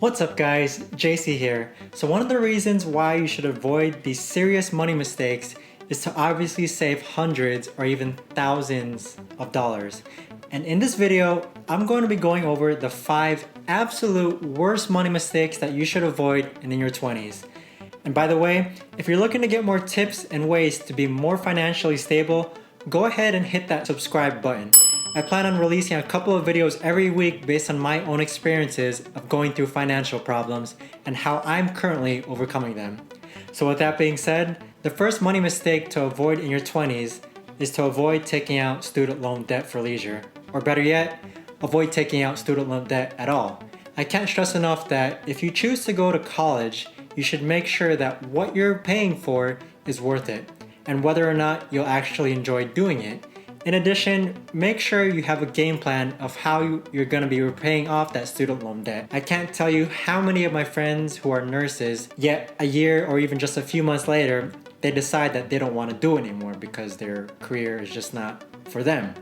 What's up guys, JC here. So one of the reasons why you should avoid these serious money mistakes is to obviously save hundreds or even thousands of dollars. And in this video, I'm going to be going over the 5 absolute worst money mistakes that you should avoid in your 20s. And by the way, if you're looking to get more tips and ways to be more financially stable, go ahead and hit that subscribe button. I plan on releasing a couple of videos every week based on my own experiences of going through financial problems and how I'm currently overcoming them. So with that being said, the first money mistake to avoid in your 20s is to avoid taking out student loan debt for leisure. Or better yet, avoid taking out student loan debt at all. I can't stress enough that if you choose to go to college, you should make sure that what you're paying for is worth it, and whether or not you'll actually enjoy doing it. In addition, make sure you have a game plan of how you're going to be repaying off that student loan debt. I can't tell you how many of my friends who are nurses, yet a year or even just a few months later, they decide that they don't want to do it anymore because their career is just not for them.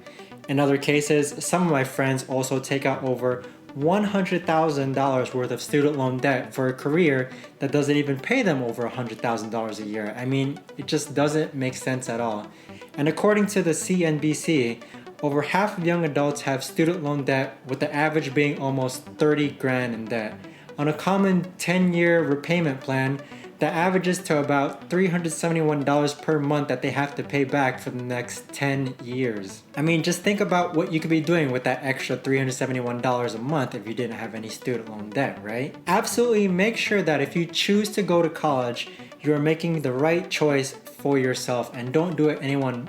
In other cases, some of my friends also take out over $100,000 worth of student loan debt for a career that doesn't even pay them over $100,000 a year. I mean, it just doesn't make sense at all. And according to the CNBC, over half of young adults have student loan debt, with the average being almost 30 grand in debt. On a common 10-year repayment plan, that averages to about $371 per month that they have to pay back for the next 10 years. I mean, just think about what you could be doing with that extra $371 a month if you didn't have any student loan debt, right? Absolutely make sure that if you choose to go to college, you are making the right choice for yourself and don't do it anyone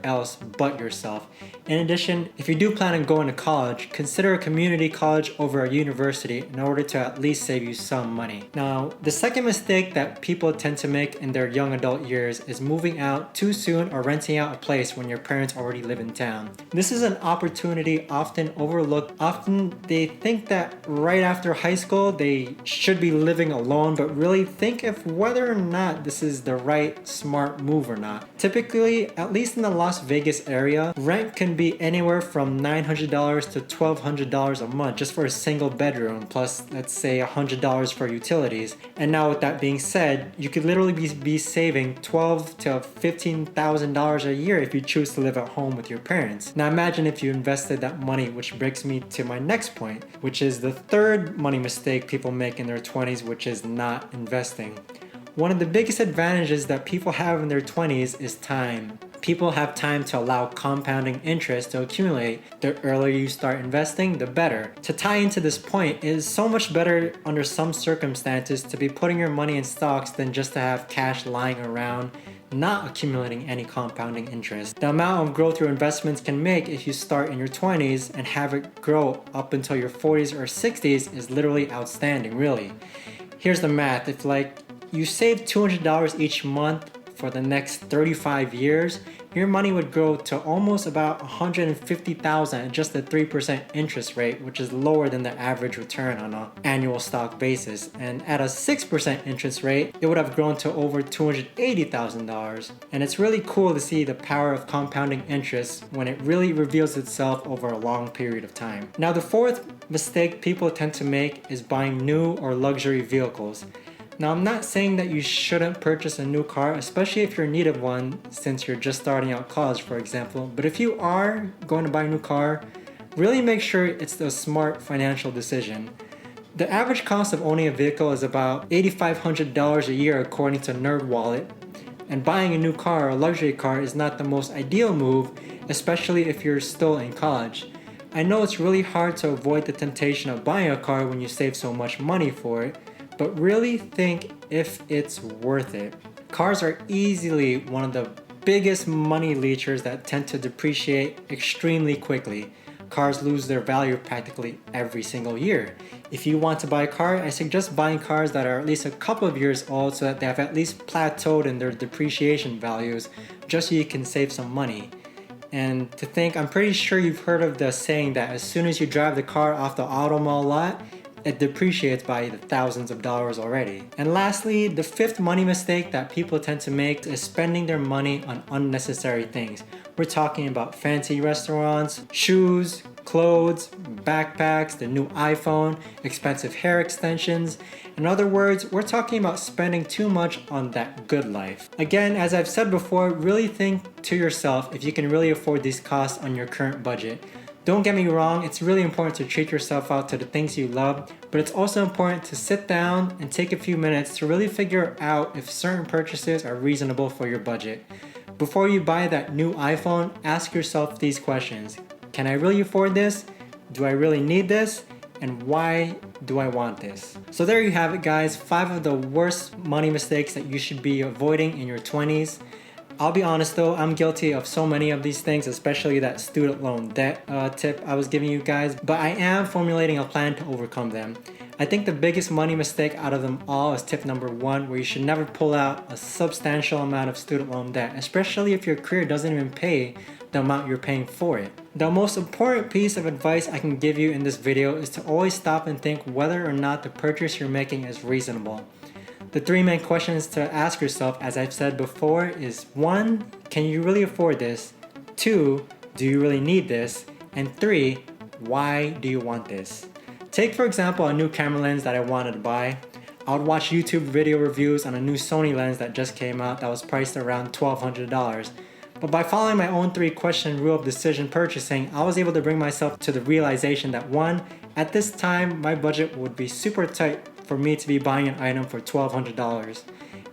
else but yourself. In addition, if you do plan on going to college, consider a community college over a university in order to at least save you some money. Now, the second mistake that people tend to make in their young adult years is moving out too soon or renting out a place when your parents already live in town. This is an opportunity often overlooked. Often they think that right after high school they should be living alone, but really think if whether or not this is the right smart move or not. Typically, at least in the Las Vegas area, rent can be anywhere from $900 to $1,200 a month just for a single bedroom, plus let's say $100 for utilities. And now with that being said, you could literally be saving $12,000 to $15,000 a year if you choose to live at home with your parents. Now imagine if you invested that money, which brings me to my next point, which is the third money mistake people make in their 20s, which is not investing. One of the biggest advantages that people have in their 20s is time. People have time to allow compounding interest to accumulate. The earlier you start investing, the better. To tie into this point, it is so much better under some circumstances to be putting your money in stocks than just to have cash lying around, not accumulating any compounding interest. The amount of growth your investments can make if you start in your 20s and have it grow up until your 40s or 60s is literally outstanding, really. Here's the math. If you save $200 each month for the next 35 years, your money would grow to almost about $150,000 at just a 3% interest rate, which is lower than the average return on an annual stock basis. And at a 6% interest rate, it would have grown to over $280,000. And it's really cool to see the power of compounding interest when it really reveals itself over a long period of time. Now, the fourth mistake people tend to make is buying new or luxury vehicles. Now, I'm not saying that you shouldn't purchase a new car, especially if you're in need of one since you're just starting out college, for example. But if you are going to buy a new car, really make sure it's a smart financial decision. The average cost of owning a vehicle is about $8,500 a year according to NerdWallet. And buying a new car or a luxury car is not the most ideal move, especially if you're still in college. I know it's really hard to avoid the temptation of buying a car when you save so much money for it, but really think if it's worth it. Cars are easily one of the biggest money leechers that tend to depreciate extremely quickly. Cars lose their value practically every single year. If you want to buy a car, I suggest buying cars that are at least a couple of years old so that they have at least plateaued in their depreciation values, just so you can save some money. And to think, I'm pretty sure you've heard of the saying that as soon as you drive the car off the auto mall lot, it depreciates by the thousands of dollars already. And lastly, the fifth money mistake that people tend to make is spending their money on unnecessary things. We're talking about fancy restaurants, shoes, clothes, backpacks, the new iPhone, expensive hair extensions. In other words, we're talking about spending too much on that good life. Again, as I've said before, really think to yourself if you can really afford these costs on your current budget. Don't get me wrong, it's really important to treat yourself out to the things you love, but it's also important to sit down and take a few minutes to really figure out if certain purchases are reasonable for your budget. Before you buy that new iPhone, ask yourself these questions. Can I really afford this? Do I really need this? And why do I want this? So there you have it, guys. 5 of the worst money mistakes that you should be avoiding in your 20s. I'll be honest though, I'm guilty of so many of these things, especially that student loan debt tip I was giving you guys, but I am formulating a plan to overcome them. I think the biggest money mistake out of them all is tip number 1, where you should never pull out a substantial amount of student loan debt, especially if your career doesn't even pay the amount you're paying for it. The most important piece of advice I can give you in this video is to always stop and think whether or not the purchase you're making is reasonable. The 3 main questions to ask yourself, as I've said before, is 1, can you really afford this? 2, do you really need this? And 3, why do you want this? Take for example a new camera lens that I wanted to buy. I would watch YouTube video reviews on a new Sony lens that just came out that was priced around $1,200. But by following my own 3-question rule of decision purchasing, I was able to bring myself to the realization that 1, at this time my budget would be super tight for me to be buying an item for $1,200.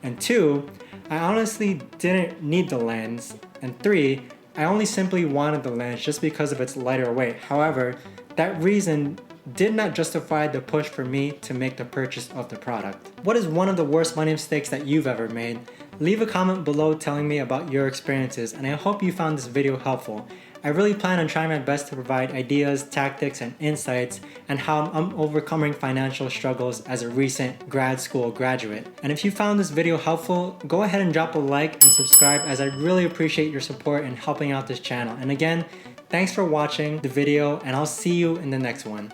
And 2, I honestly didn't need the lens. And 3, I only simply wanted the lens just because of its lighter weight. However, that reason did not justify the push for me to make the purchase of the product. What is one of the worst money mistakes that you've ever made? Leave a comment below telling me about your experiences, and I hope you found this video helpful. I really plan on trying my best to provide ideas, tactics, and insights on how I'm overcoming financial struggles as a recent grad school graduate. And if you found this video helpful, go ahead and drop a like and subscribe, as I really appreciate your support in helping out this channel. And again, thanks for watching the video, and I'll see you in the next one.